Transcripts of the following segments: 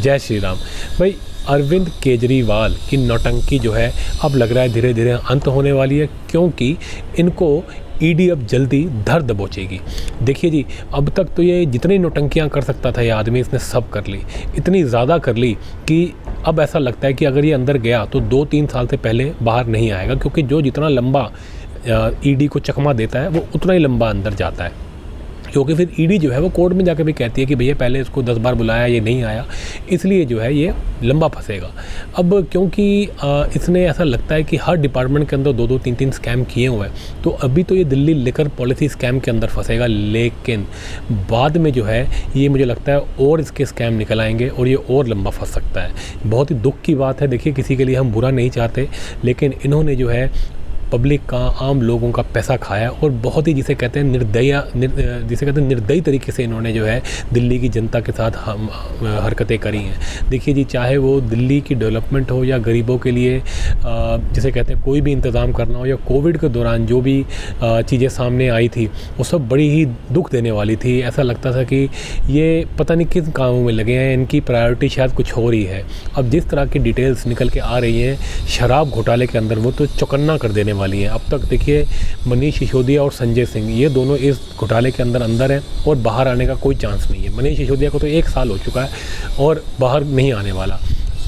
जय श्री राम। भाई, अरविंद केजरीवाल की नौटंकी जो है अब लग रहा है धीरे धीरे अंत होने वाली है, क्योंकि इनको ईडी अब जल्दी धर दबोचेगी। देखिए जी, अब तक तो ये जितनी नौटंकियां कर सकता था ये आदमी, इसने सब कर ली, इतनी ज़्यादा कर ली कि अब ऐसा लगता है कि अगर ये अंदर गया तो 2-3 साल से पहले बाहर नहीं आएगा, क्योंकि जो जितना लंबा ईडी को चकमा देता है वो उतना ही लंबा अंदर जाता है। क्योंकि फिर ईडी जो है वो कोर्ट में जाकर भी कहती है कि भैया पहले इसको 10 बार बुलाया, ये नहीं आया, इसलिए जो है ये लंबा फंसेगा। अब क्योंकि इसने ऐसा लगता है कि हर डिपार्टमेंट के अंदर 2-2, 3-3 स्कैम किए हुए हैं, तो अभी तो ये दिल्ली लिकर पॉलिसी स्कैम के अंदर फंसेगा, लेकिन बाद में जो है ये मुझे लगता है और इसके स्कैम निकल आएंगे और ये और लंबा फंस सकता है। बहुत ही दुख की बात है। देखिए, किसी के लिए हम बुरा नहीं चाहते, लेकिन इन्होंने जो है पब्लिक का, आम लोगों का पैसा खाया और बहुत ही जिसे कहते हैं निर्दयी तरीके से इन्होंने जो है दिल्ली की जनता के साथ हरकतें करी हैं। देखिए जी, चाहे वो दिल्ली की डेवलपमेंट हो या गरीबों के लिए जिसे कहते हैं कोई भी इंतज़ाम करना हो, या कोविड के दौरान जो भी चीज़ें सामने आई थी वो सब बड़ी ही दुख देने वाली थी। ऐसा लगता था कि ये पता नहीं किस कामों में लगे हैं, इनकी प्रायोरिटी शायद कुछ हो रही है। अब जिस तरह की डिटेल्स निकल के आ रही हैं शराब घोटाले के अंदर, वो तो चौकन्ना कर देने वाली हैं। अब तक देखिए, मनीष सिसोदिया और संजय सिंह, ये दोनों इस घोटाले के अंदर हैं और बाहर आने का कोई चांस नहीं है। मनीष सिसोदिया को तो 1 साल हो चुका है और बाहर नहीं आने वाला।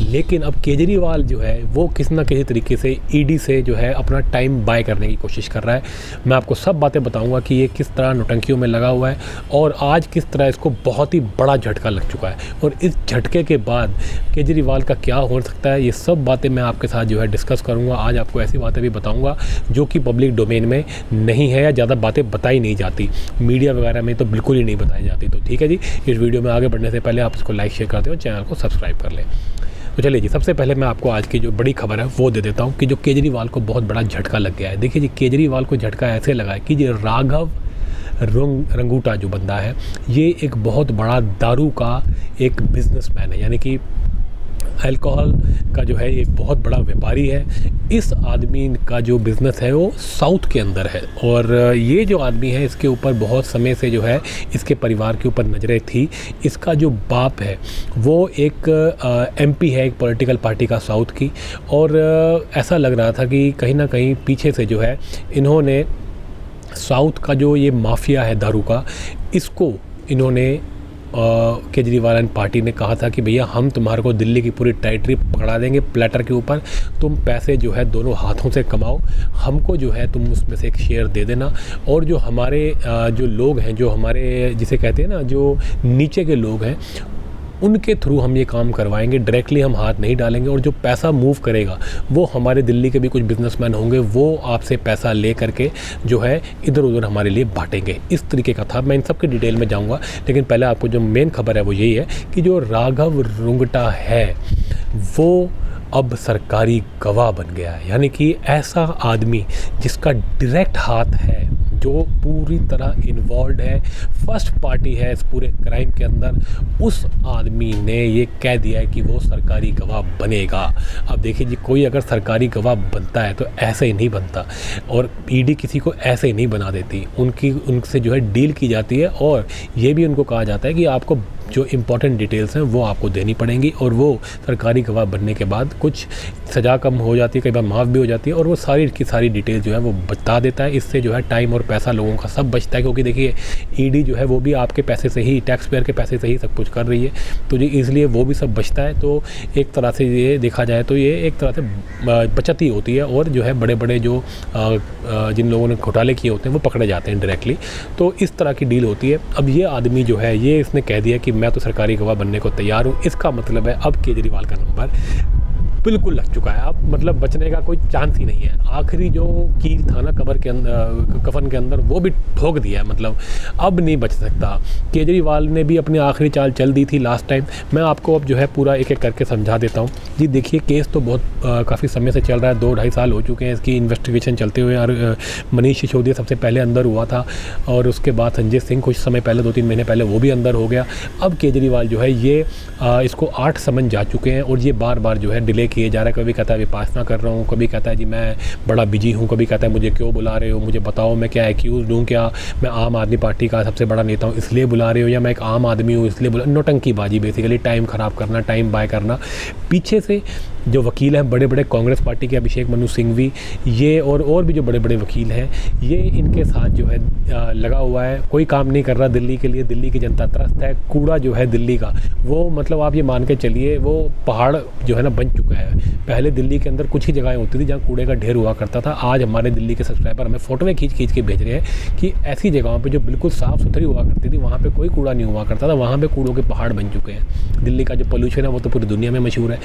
लेकिन अब केजरीवाल जो है वो किसी ना किसी तरीके से ईडी से जो है अपना टाइम बाय करने की कोशिश कर रहा है। मैं आपको सब बातें बताऊंगा कि ये किस तरह नौटंकियों में लगा हुआ है और आज किस तरह इसको बहुत ही बड़ा झटका लग चुका है, और इस झटके के बाद केजरीवाल का क्या हो सकता है, ये सब बातें मैं आपके साथ जो है डिस्कस करूँगा। आज आपको ऐसी बातें भी बताऊँगा जो कि पब्लिक डोमेन में नहीं है या ज़्यादा बातें बताई नहीं जाती, मीडिया वगैरह में तो बिल्कुल ही नहीं बताई जाती। तो ठीक है जी, इस वीडियो में आगे बढ़ने से पहले आप इसको लाइक शेयर कर दें और चैनल को सब्सक्राइब कर लें। तो चलिए जी, सबसे पहले मैं आपको आज की जो बड़ी खबर है वो दे देता हूँ कि जो केजरीवाल को बहुत बड़ा झटका लग गया है। देखिए जी, केजरीवाल को झटका ऐसे लगा है कि ये राघव रंगूटा जो बंदा है, ये एक बहुत बड़ा दारू का एक बिजनेसमैन है, यानी कि अल्कोहल का जो है ये बहुत बड़ा व्यापारी है। इस आदमी का जो बिज़नेस है वो साउथ के अंदर है, और ये जो आदमी है इसके ऊपर बहुत समय से जो है इसके परिवार के ऊपर नज़रें थी। इसका जो बाप है वो एक एमपी है, एक पॉलिटिकल पार्टी का साउथ की, और ऐसा लग रहा था कि कहीं ना कहीं पीछे से जो है इन्होंने साउथ का जो ये माफिया है दारू का, इसको इन्होंने केजरीवाल एंड पार्टी ने कहा था कि भैया हम तुम्हारे को दिल्ली की पूरी टेरिटरी पकड़ा देंगे प्लेटर के ऊपर, तुम पैसे जो है दोनों हाथों से कमाओ, हमको जो है तुम उसमें से एक शेयर दे देना, और जो हमारे जो लोग हैं, जो हमारे जिसे कहते हैं ना जो नीचे के लोग हैं, उनके थ्रू हम ये काम करवाएंगे, डायरेक्टली हम हाथ नहीं डालेंगे, और जो पैसा मूव करेगा वो हमारे दिल्ली के भी कुछ बिजनेसमैन होंगे, वो आपसे पैसा ले करके जो है इधर उधर हमारे लिए बांटेंगे। इस तरीके का था। मैं इन सब के डिटेल में जाऊंगा, लेकिन पहले आपको जो मेन खबर है वो यही है कि जो राघव रुंगटा है वो अब सरकारी गवाह बन गया है। यानी कि ऐसा आदमी जिसका डायरेक्ट हाथ है, जो पूरी तरह इन्वॉल्व है, फर्स्ट पार्टी है इस पूरे क्राइम के अंदर, उस आदमी ने ये कह दिया है कि वो सरकारी गवाह बनेगा। अब देखिए जी, कोई अगर सरकारी गवाह बनता है तो ऐसे ही नहीं बनता, और ईडी किसी को ऐसे ही नहीं बना देती, उनसे जो है डील की जाती है, और ये भी उनको कहा जाता है कि आपको जो इम्पोर्टेंट डिटेल्स हैं वो आपको देनी पड़ेंगी, और वो सरकारी गवाह बनने के बाद कुछ सज़ा कम हो जाती है, कई बार माफ़ भी हो जाती है, और वो सारी की सारी डिटेल जो है वो बता देता है। इससे जो है टाइम और पैसा लोगों का सब बचता है, क्योंकि देखिए ईडी जो है वो भी आपके पैसे से ही, टैक्स पेयर के पैसे से ही सब कुछ कर रही है, तो जी इसलिए वो भी सब बचता है। तो एक तरह से ये देखा जाए तो ये एक तरह से बचत ही होती है, और जो है बड़े बड़े जो जिन लोगों ने घोटाले किए होते हैं वो पकड़े जाते हैं डायरेक्टली। तो इस तरह की डील होती है। अब ये आदमी जो है ये इसने कह दिया कि मैं तो सरकारी गवाह बनने को तैयार हूँ। इसका मतलब है अब केजरीवाल का नंबर बिल्कुल लग चुका है। अब मतलब बचने का कोई चांस ही नहीं है। आखिरी जो कील था ना कफन के अंदर वो भी ठोक दिया है, मतलब अब नहीं बच सकता। केजरीवाल ने भी अपनी आखिरी चाल चल दी थी लास्ट टाइम। मैं आपको अब जो है पूरा एक एक करके समझा देता हूँ जी। देखिए, केस तो बहुत काफ़ी समय से चल रहा है, 2-2.5 साल हो चुके हैं इसकी इन्वेस्टिगेशन चलते हुए। और मनीष सिसोदिया सबसे पहले अंदर हुआ था, और उसके बाद संजय सिंह कुछ समय पहले 2-3 महीने पहले वो भी अंदर हो गया। अब केजरीवाल जो है ये इसको 8 समन जा चुके हैं, और ये बार बार जो है डिले किए जा रहा है। कभी कहता है विपासना कर रहा हूँ, कभी कहता है जी मैं बड़ा बिजी हूँ, कभी कहता है मुझे क्यों बुला रहे हो, मुझे बताओ मैं क्या एक्यूज़ हूँ, क्या मैं आम आदमी पार्टी का सबसे बड़ा नेता हूँ इसलिए बुला रहे हो, या मैं एक आम आदमी हूँ इसलिए बुला। नौटंकीबाजी, बेसिकली टाइम ख़राब करना, टाइम बाय करना। पीछे से जो वकील हैं बड़े बड़े, कांग्रेस पार्टी के अभिषेक मनु सिंघवी, ये और भी जो बड़े बड़े वकील हैं, ये इनके साथ जो है लगा हुआ है। कोई काम नहीं कर रहा दिल्ली के लिए। दिल्ली की जनता त्रस्त है। कूड़ा जो है दिल्ली का, वो मतलब आप ये मान के चलिए वो पहाड़ जो है ना बन चुका है। पहले दिल्ली के अंदर कुछ ही जगहें होती थी जहाँ कूड़े का ढेर हुआ करता था। आज हमारे दिल्ली के सब्सक्राइबर हमें फ़ोटोएँ खींच के भेज रहे हैं कि ऐसी जगहों पर जो बिल्कुल साफ़ सुथरी हुआ करती थी वहाँ पर कोई कूड़ा नहीं हुआ करता था, वहाँ पर कूड़ों के पहाड़ बन चुके हैं। दिल्ली का जो पोल्यूशन है वो तो पूरी दुनिया में मशहूर है।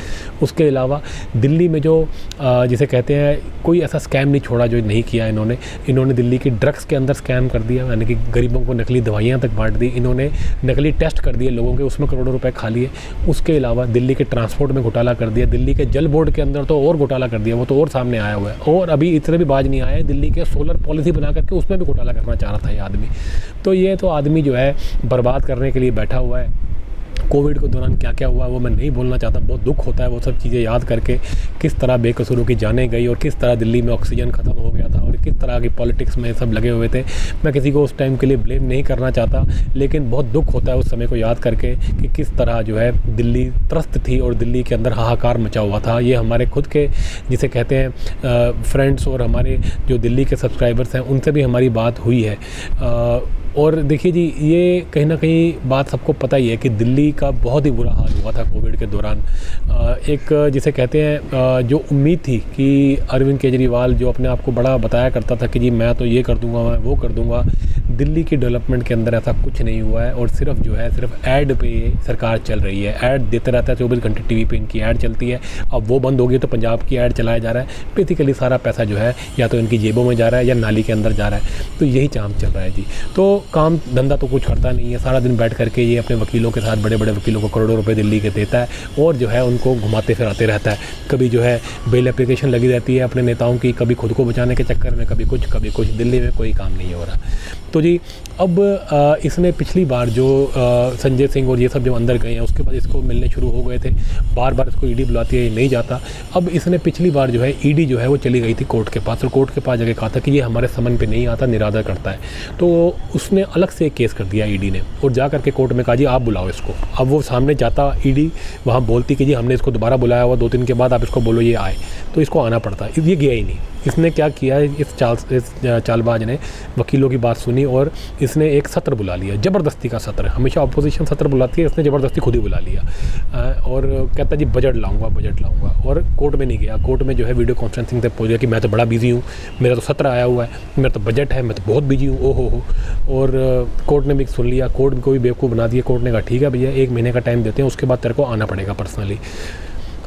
उसके अलावा दिल्ली में जो जिसे कहते हैं कोई ऐसा स्कैम नहीं छोड़ा जो नहीं किया इन्होंने दिल्ली की ड्रग्स के अंदर स्कैम कर दिया, यानी कि गरीबों को नकली दवाइयाँ तक बांट दी। इन्होंने नकली टेस्ट कर दिए लोगों के, उसमें करोड़ों रुपए खा लिए। उसके अलावा दिल्ली के ट्रांसपोर्ट में घोटाला कर दिया। दिल्ली के जल बोर्ड के अंदर तो और घोटाला कर दिया, वो तो और सामने आया हुआ है। और अभी इतने भी बाज नहीं आया, दिल्ली के सोलर पॉलिसी बना करके उसमें भी घोटाला करना चाह रहा था ये आदमी। तो ये तो आदमी जो है बर्बाद करने के लिए बैठा हुआ है। कोविड के दौरान क्या क्या हुआ वो मैं नहीं बोलना चाहता, बहुत दुख होता है वो सब चीज़ें याद करके, किस तरह बेकसूरों की जानें गई और किस तरह दिल्ली में ऑक्सीजन ख़त्म हो गया था और किस तरह की पॉलिटिक्स में सब लगे हुए थे। मैं किसी को उस टाइम के लिए ब्लेम नहीं करना चाहता, लेकिन बहुत दुख होता है उस समय को याद करके कि किस तरह जो है दिल्ली त्रस्त थी और दिल्ली के अंदर हाहाकार मचा हुआ था। ये हमारे खुद के जिसे कहते हैं फ्रेंड्स और हमारे जो दिल्ली के सब्सक्राइबर्स हैं उनसे भी हमारी बात हुई है। और देखिए जी, ये कहीं ना कहीं बात सबको पता ही है कि दिल्ली का बहुत ही बुरा हाल हुआ था कोविड के दौरान। एक जिसे कहते हैं जो उम्मीद थी कि अरविंद केजरीवाल जो अपने आप को बड़ा बताया करता था कि जी मैं तो ये कर दूंगा, मैं वो कर दूंगा, दिल्ली की डेवलपमेंट के अंदर ऐसा कुछ नहीं हुआ है। और सिर्फ ऐड पे सरकार चल रही है, ऐड देते रहता है 24 घंटे टीवी पे इनकी ऐड चलती है। अब वो बंद होगी तो पंजाब की ऐड चलाया जा रहा है। बेसिकली सारा पैसा जो है या तो इनकी जेबों में जा रहा है या नाली के अंदर जा रहा है। तो यही काम चल रहा है जी। तो काम धंधा तो कुछ करता नहीं है, सारा दिन बैठ करके ये अपने वकीलों के साथ, बड़े बड़े वकीलों को करोड़ों रुपए दिल्ली के देता है और जो है उनको घुमाते फिराते रहता है। कभी जो है बेल एप्लीकेशन लगी रहती है अपने नेताओं की, कभी खुद को बचाने के चक्कर में, कभी कुछ। दिल्ली में कोई काम नहीं हो रहा। तो जी अब इसने पिछली बार जो संजय सिंह और ये सब जो अंदर गए हैं उसके बाद इसको मिलने शुरू हो गए थे, बार बार इसको ईडी बुलाती है, ये नहीं जाता। अब इसने पिछली बार जो है ईडी जो है वो चली गई थी कोर्ट के पास और कोर्ट के पास जाके कहा था कि ये हमारे समन पे नहीं आता, निरादर करता है। तो उसने अलग से एक केस कर दिया ईडी ने और जा करके कोर्ट में कहा जी आप बुलाओ इसको। अब वो सामने जाता ईडी, वहाँ बोलती कि जी हमने इसको दोबारा बुलाया हुआ, 2 दिन के बाद आप इसको बोलो ये आए, तो इसको आना पड़ता। ये गया ही नहीं। इसने क्या किया, इस चालबाज ने वकीलों की बात सुनी और इसने एक सत्र बुला लिया, ज़बरदस्ती का सत्र। हमेशा अपोजिशन सत्र बुलाती है, इसने ज़बरदस्ती खुद ही बुला लिया और कहता जी बजट लाऊंगा। और कोर्ट में नहीं गया। कोर्ट में जो है वीडियो कॉन्फ्रेंसिंग से पूछ गया कि मैं तो बड़ा बिजी हूँ, मेरा तो सत्र आया हुआ है, मेरा तो बजट है, मैं तो बहुत बिजी हूँ, ओहो। और कोर्ट ने भी सुन लिया, कोर्ट को भी बेवकूफ़ बना दिया। कोर्ट ने कहा ठीक है भैया 1 महीने का टाइम देते हैं, उसके बाद तेरे को आना पड़ेगा पर्सनली।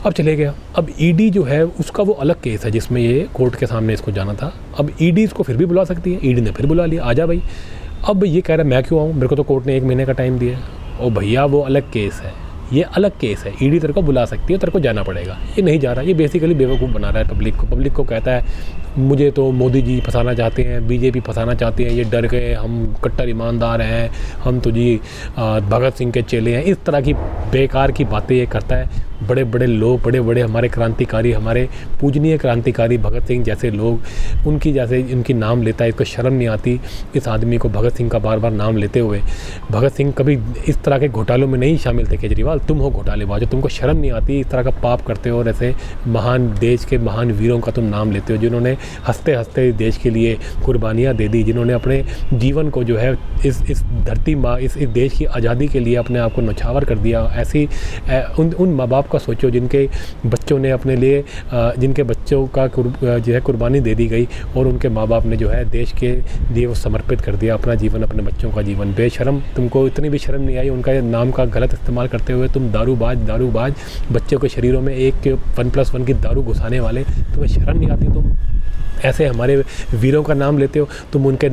अब चले गया। अब ईडी जो है उसका वो अलग केस है जिसमें ये कोर्ट के सामने इसको जाना था। अब ईडी इसको फिर भी बुला सकती है, ईडी ने फिर बुला लिया, आजा भाई। अब ये कह रहा है मैं क्यों आऊँ, मेरे को तो कोर्ट ने 1 महीने का टाइम दिया है। ओ भैया वो अलग केस है, ये अलग केस है। ईडी तेरे को बुला सकती है, तेरे को जाना पड़ेगा। ये नहीं जा रहा, ये बेसिकली बेवकूफ़ बना रहा है पब्लिक को कहता है मुझे तो मोदी जी फंसाना चाहते हैं, बीजेपी फंसाना चाहती है, ये डर गए, हम कट्टर ईमानदार हैं, हम तो जी भगत सिंह के चेले हैं। इस तरह की बेकार की बातें ये करता है। बड़े बड़े लोग, बड़े बड़े हमारे क्रांतिकारी, हमारे पूजनीय क्रांतिकारी भगत सिंह जैसे लोग, उनकी नाम लेता है। इसको शर्म नहीं आती इस आदमी को भगत सिंह का बार बार नाम लेते हुए। भगत सिंह कभी इस तरह के घोटालों में नहीं शामिल थे। केजरीवाल तुम हो घोटालेबाज, तुमको शर्म नहीं आती इस तरह का पाप करते हो और ऐसे महान देश के महान वीरों का तुम नाम लेते हो जिन्होंने हंसते हंसते देश के लिए कुर्बानियाँ दे दी, जिन्होंने अपने जीवन को जो है इस धरती माँ, इस देश की आज़ादी के लिए अपने आप को न्यौछावर कर दिया। ऐसी उन माँ बाप का सोचो जिनके बच्चों ने अपने लिए जिनके बच्चों का जो है कुर्बानी दे दी गई और उनके माँ बाप ने जो है देश के लिए वो समर्पित कर दिया अपना जीवन, अपने बच्चों का जीवन। बेशरम, तुमको इतनी भी शर्म नहीं आई उनका नाम का गलत इस्तेमाल करते हुए। तुम दारूबाज बच्चों के शरीरों में 1+1 की दारू घुसाने वाले, तुम्हें शर्म नहीं आती? तुम ऐसे हमारे वीरों का नाम लेते हो, तुम उनके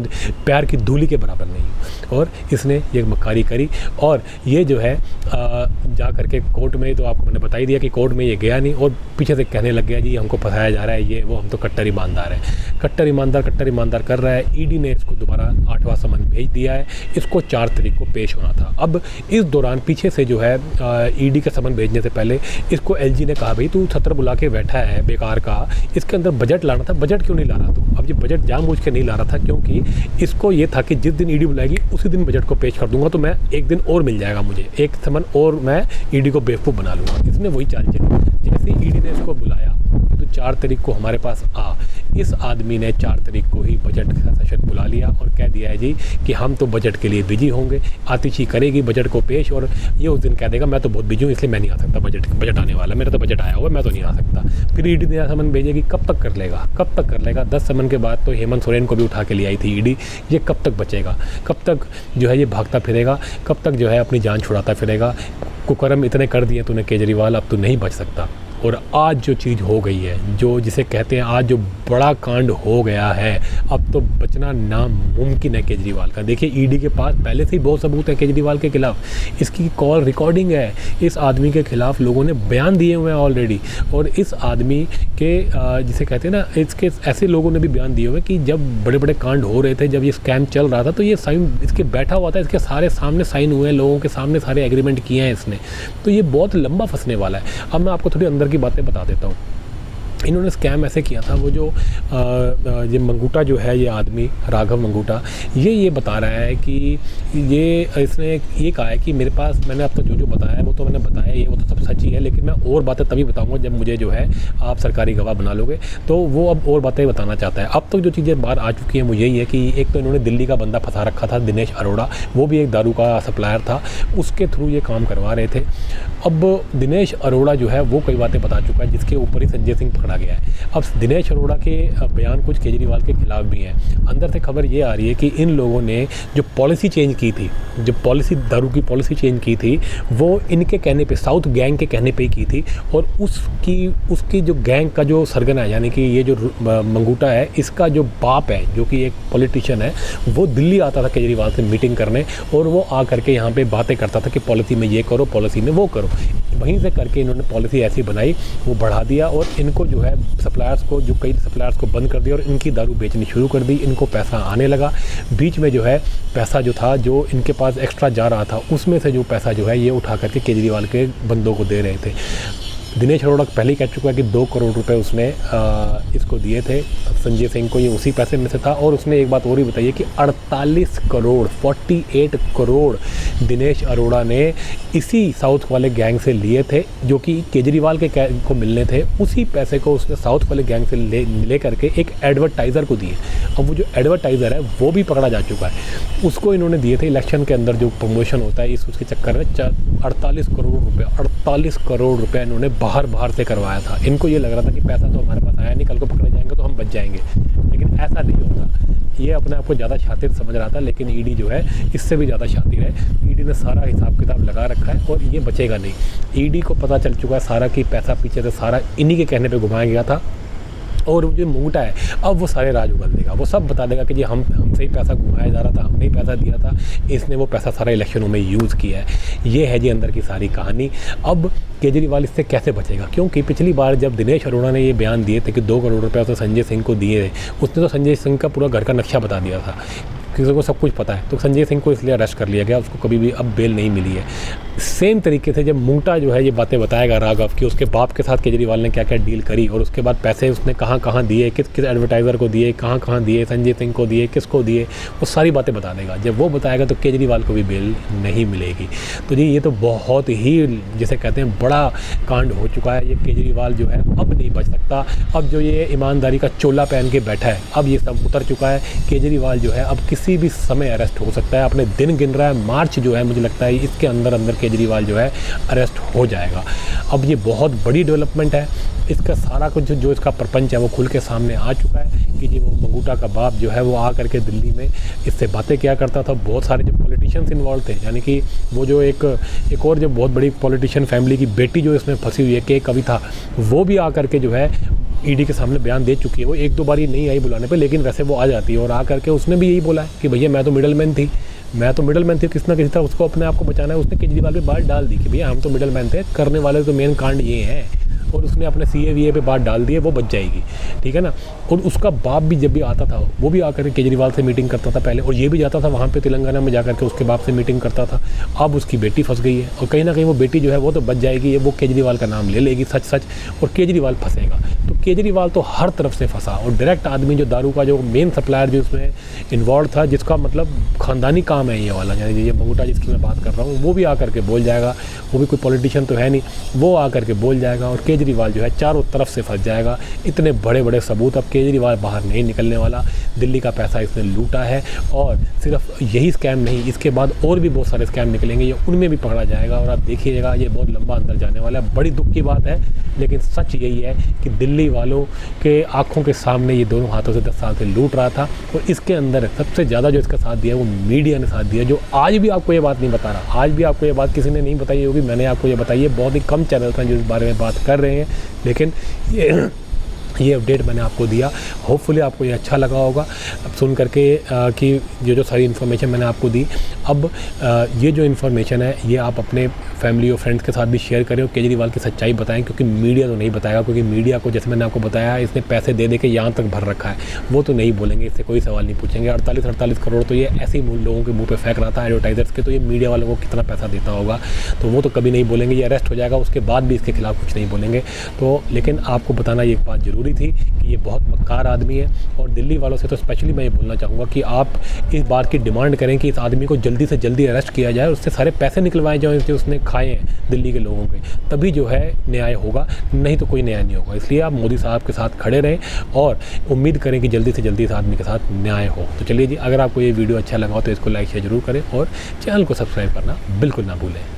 प्यार की धूली के बराबर नहीं हो। और इसने ये मक्कारी करी और ये जो है जा करके कोर्ट में, तो आपको मैंने बता ही दिया कि कोर्ट में ये गया नहीं और पीछे से कहने लग गया जी हमको फंसाया जा रहा है, ये वो, हम तो कट्टर ईमानदार है। कट्टर ईमानदार कर रहा है। ईडी ने इसको दोबारा 8वां समन भेज दिया है। इसको 4 तारीख को पेश होना था। अब इस दौरान पीछे से जो है ईडी का समन भेजने से पहले इसको एलजी ने कहा भाई तू सत्र बुला के बैठा है बेकार का, इसके अंदर बजट लाना था, बजट क्यों नहीं ला रहा तू? अब ये बजट जानबूझ के नहीं ला रहा था क्योंकि इसको ये था कि जिस दिन ईडी बुलाएगी उसी दिन बजट को पेश कर दूंगा, तो मैं एक दिन और मिल जाएगा मुझे, एक समन और मैं ईडी को बेवकूफ़ बना लूँगा। इसने वही चाल चली। जैसे ईडी ने इसको बुलाया तो 4 तारीख को हमारे पास आ, इस आदमी ने 4 तारीख को ही बजट का सेशन बुला लिया और कह दिया है जी कि हम तो बजट के लिए बिजी होंगे। आतिशी करेगी बजट को पेश और ये उस दिन कह देगा मैं तो बहुत बिजी हूँ इसलिए मैं नहीं आ सकता, बजट आने वाला, मेरा तो बजट आया हुआ, मैं तो नहीं आ सकता। फिर ईडी ने समन भेजेगी, कब तक कर लेगा? 10 समन के बाद तो हेमंत सोरेन को भी उठा के ले आई थी ईडी। ये कब तक बचेगा? कब तक जो है ये भागता फिरेगा? कब तक जो है अपनी जान छुड़ाता फिरेगा? कुकर्म इतने कर दिए तूने केजरीवाल, अब तू नहीं बच सकता। और आज जो चीज़ हो गई है, जो जिसे कहते हैं आज जो बड़ा कांड हो गया है, अब तो बचना नामुमकिन है केजरीवाल का। देखिए ईडी के पास पहले से ही बहुत सबूत है केजरीवाल के खिलाफ। इसकी कॉल रिकॉर्डिंग है, इस आदमी के खिलाफ लोगों ने बयान दिए हुए हैं ऑलरेडी। और इस आदमी के जिसे कहते हैं ना, इसके ऐसे लोगों ने भी बयान दिए हुए कि जब बड़े बड़े कांड हो रहे थे, जब ये स्कैम चल रहा था तो ये साइन इसके बैठा हुआ था, इसके सारे सामने साइन हुए हैं, लोगों के सामने सारे एग्रीमेंट किए हैं इसने। तो ये बहुत लंबा फंसने वाला है। अब मैं आपको थोड़ी अंदर की बातें बता देता हूँ। इन्होंने स्कैम ऐसे किया था, वो जो ये मंगूटा जो है, ये आदमी राघव मंगूटा, ये बता रहा है कि इसने ये कहा है कि मेरे पास मैंने आपको जो बताया है वो तो मैंने बताया, ये वो तो सब सच ही है, लेकिन मैं और बातें तभी बताऊंगा जब मुझे जो है आप सरकारी गवाह बना लोगे। तो वो अब और बातें बताना चाहता है। अब तक जो चीज़ें बाहर आ चुकी हैं वो यही है कि एक तो इन्होंने दिल्ली का बंदा फंसा रखा था, दिनेश अरोड़ा, वो भी एक दारू का सप्लायर था, उसके थ्रू ये काम करवा रहे थे। अब दिनेश अरोड़ा जो है वो कई बातें बता चुका है, जिसके ऊपर ही संजय सिंह पकड़ा गया है। अब दिनेश अरोड़ा के बयान कुछ केजरीवाल के खिलाफ भी हैं। अंदर से खबर ये आ रही है कि इन लोगों ने जो पॉलिसी चेंज की थी, जो दारू की पॉलिसी चेंज की थी, वो इनके कहने पे, साउथ गैंग के कहने पे ही की थी। और उसकी जो गैंग का जो सरगना है, यानी कि ये जो मंगूटा है, इसका जो बाप है, जो कि एक पॉलिटिशियन है, वो दिल्ली आता था केजरीवाल से मीटिंग करने, और वो आ करके यहाँ पे बातें करता था कि पॉलिसी में ये करो, पॉलिसी में वो करो। वहीं से करके इन्होंने पॉलिसी ऐसी बनाई, वो बढ़ा दिया और इनको जो है सप्लायर्स को, जो कई सप्लायर्स को बंद कर दिया और इनकी दारू बेचनी शुरू कर दी। इनको पैसा आने लगा। बीच में जो है पैसा जो था, जो इनके पास एक्स्ट्रा जा रहा था, उसमें से जो पैसा जो है ये उठा करके केजरीवाल के बंदों को दे रहे थे। दिनेश अरोड़ा पहले ही कह चुका है कि 2 करोड़ रुपए उसने इसको दिए थे संजय सिंह को, ये उसी पैसे में से था। और उसने एक बात और भी बताई है कि 48 करोड़ दिनेश अरोड़ा ने इसी साउथ वाले गैंग से लिए थे, जो कि केजरीवाल के को मिलने थे। उसी पैसे को उसने साउथ वाले गैंग से ले करके एक एडवर्टाइज़र को दिए। अब वो जो एडवर्टाइज़र है वो भी पकड़ा जा चुका है, उसको इन्होंने दिए थे इलेक्शन के अंदर जो प्रमोशन होता है, उसके चक्कर में 48 करोड़ रुपए इन्होंने बाहर से करवाया था। इनको ये लग रहा था कि पैसा तो हमारे पास आया नहीं, कल को पकड़े जाएंगे तो हम बच जाएंगे, लेकिन ऐसा नहीं होता। ये अपने आप को ज़्यादा शातिर समझ रहा था, लेकिन ईडी जो है इससे भी ज़्यादा शातिर है। ईडी ने सारा हिसाब किताब लगा रखा है और ये बचेगा नहीं। ईडी को पता चल चुका है सारा कि पैसा पीछे से सारा इन्हीं के कहने पे घुमाया गया था। और जो मंगूटा है, अब वो सारे राज उगल देगा, वो सब बता देगा कि जी हमसे ही पैसा घुमाया जा रहा था, हमने ही पैसा दिया था, इसने वो पैसा सारा इलेक्शनों में यूज़ किया है। ये है जी अंदर की सारी कहानी। अब केजरीवाल इससे कैसे बचेगा, क्योंकि पिछली बार जब दिनेश अरोड़ा ने ये बयान दिए थे कि 2 करोड़ रुपये उसने संजय सिंह को दिए थे, उसने तो संजय सिंह का पूरा घर का नक्शा बता दिया था, किसी को सब कुछ पता है। तो संजय सिंह को इसलिए अरेस्ट कर लिया गया, उसको कभी भी अब बेल नहीं मिली है। सेम तरीके से जब मंगूटा जो है ये बातें बताएगा राघव कि उसके बाप के साथ केजरीवाल ने क्या क्या डील करी और उसके बाद पैसे उसने कहाँ दिए, किस एडवर्टाइज़र को दिए, कहाँ दिए, संजय सिंह को दिए, किसको दिए, वो सारी बातें बता देगा। जब वो बताएगा तो केजरीवाल को भी बेल नहीं मिलेगी। तो जी ये तो बहुत ही, जिसे कहते हैं, बड़ा कांड हो चुका है। ये केजरीवाल जो है अब नहीं बच सकता। अब जो ये ईमानदारी का चोला पहन के बैठा है, अब ये सब उतर चुका है। केजरीवाल जो है अब किसी भी समय अरेस्ट हो सकता है, अपने दिन गिन रहा है। मार्च जो है मुझे लगता है इसके अंदर केजरीवाल जो है अरेस्ट हो जाएगा। अब ये बहुत बड़ी डेवलपमेंट है। इसका सारा कुछ जो इसका प्रपंच है वो खुल के सामने आ चुका है कि जी वो मंगूटा का बाप जो है वो आ करके दिल्ली में इससे बातें क्या करता था। बहुत सारे जो पॉलिटिशियंस इन्वॉल्व थे, यानी कि वो जो एक और जो बहुत बड़ी पॉलिटिशियन फैमिली की बेटी जो इसमें फंसी हुई है, के कविता, वो भी आ करके जो है ईडी के सामने बयान दे चुकी है। वो 1-2 बार ही नहीं आई बुलाने पे, लेकिन वैसे वो आ जाती है और आ करके उसने भी यही बोला है कि भैया मैं तो मिडलमैन थी, किसी ना किसी तरह उसको अपने आप को बचाना है। उसने केजरीवाल पे बात डाल दी कि भैया हम तो मिडलमैन थे, करने वाले तो मेन कांड ये हैं। और उसने अपने CA पे बात डाल दी है, वो बच जाएगी, ठीक है ना। और उसका बाप भी जब भी आता था वो भी आकर केजरीवाल से मीटिंग करता था पहले, और ये भी जाता था वहाँ पे तेलंगाना में जाकर के उसके बाप से मीटिंग करता था। अब उसकी बेटी फंस गई है और कहीं ना कहीं वो बेटी जो है वो तो बच जाएगी, वो केजरीवाल का नाम ले लेगी सच सच, और केजरीवाल फंसेगा। तो केजरीवाल तो हर तरफ से फंसा, और डायरेक्ट आदमी जो दारू का जो मेन सप्लायर जो इसमें इन्वॉल्व था, जिसका मतलब खानदानी काम है ये वाला, यानी ये मंगूटा जिसकी मैं बात कर रहा हूँ, वो भी आकर के बोल जाएगा। वो भी कोई पॉलिटिशियन तो है नहीं, वो आकर के बोल जाएगा और केजरीवाल जो है चारों तरफ से फंस जाएगा। इतने बड़े बड़े सबूत, अब केजरीवाल बाहर नहीं निकलने वाला। दिल्ली का पैसा इसने लूटा है, और सिर्फ यही स्कैम नहीं, इसके बाद और भी बहुत सारे स्कैम निकलेंगे, ये उनमें भी पकड़ा जाएगा। और आप देखिएगा ये बहुत लंबा अंदर जाने वाला है। बड़ी दुख की बात है, लेकिन सच यही है कि दिल्ली वालों के आंखों के सामने ये दोनों हाथों से 10 साल से लूट रहा था। और इसके अंदर सबसे ज़्यादा जो इसका साथ दिया वो मीडिया ने साथ दिया, जो आज भी आपको ये बात नहीं बता रहा। आज भी आपको ये बात किसी ने नहीं बताई होगी, मैंने आपको ये बताई है। बहुत ही कम चैनल हैं जो इस बारे में बात कर रहे हैं, लेकिन ये अपडेट मैंने आपको दिया। होपफुली आपको ये अच्छा लगा होगा अब सुन करके कि जो सारी इन्फॉर्मेशन मैंने आपको दी। अब ये जो इन्फॉर्मेशन है ये आप अपने फैमिली और फ्रेंड्स के साथ भी शेयर करें और केजरीवाल की सच्चाई बताएं, क्योंकि मीडिया तो नहीं बताएगा। क्योंकि मीडिया को, जैसे मैंने आपको बताया, इसने पैसे दे दे के यहाँ तक भर रखा है, वो तो नहीं बोलेंगे, इससे कोई सवाल नहीं पूछेंगे। 48 करोड़ तो ये ऐसे ही लोगों के मुँह पर फेंक रहा था एडवर्टाइजर्स के, तो ये मीडिया वालों को कितना पैसा देता होगा, तो वो तो कभी नहीं बोलेंगे। ये अरेस्ट हो जाएगा, उसके बाद भी इसके खिलाफ कुछ नहीं बोलेंगे। तो लेकिन आपको बताना ये एक बात ज़रूरी थी कि ये बहुत मक्कार आदमी है। और दिल्ली वालों से तो स्पेशली मैं ये बोलना चाहूँगा कि आप इस बात की डिमांड करें कि इस आदमी को जल्दी से जल्दी अरेस्ट किया जाए, उससे सारे पैसे निकलवाए जाएँ जो उसने खाए हैं दिल्ली के लोगों के, तभी जो है न्याय होगा, नहीं तो कोई न्याय नहीं होगा। इसलिए आप मोदी साहब के साथ खड़े रहें और उम्मीद करें कि जल्दी से जल्दी इस आदमी के साथ न्याय हो। तो चलिए जी, अगर आपको ये वीडियो अच्छा लगा हो तो इसको लाइक शेयर जरूर करें और चैनल को सब्सक्राइब करना बिल्कुल ना भूलें।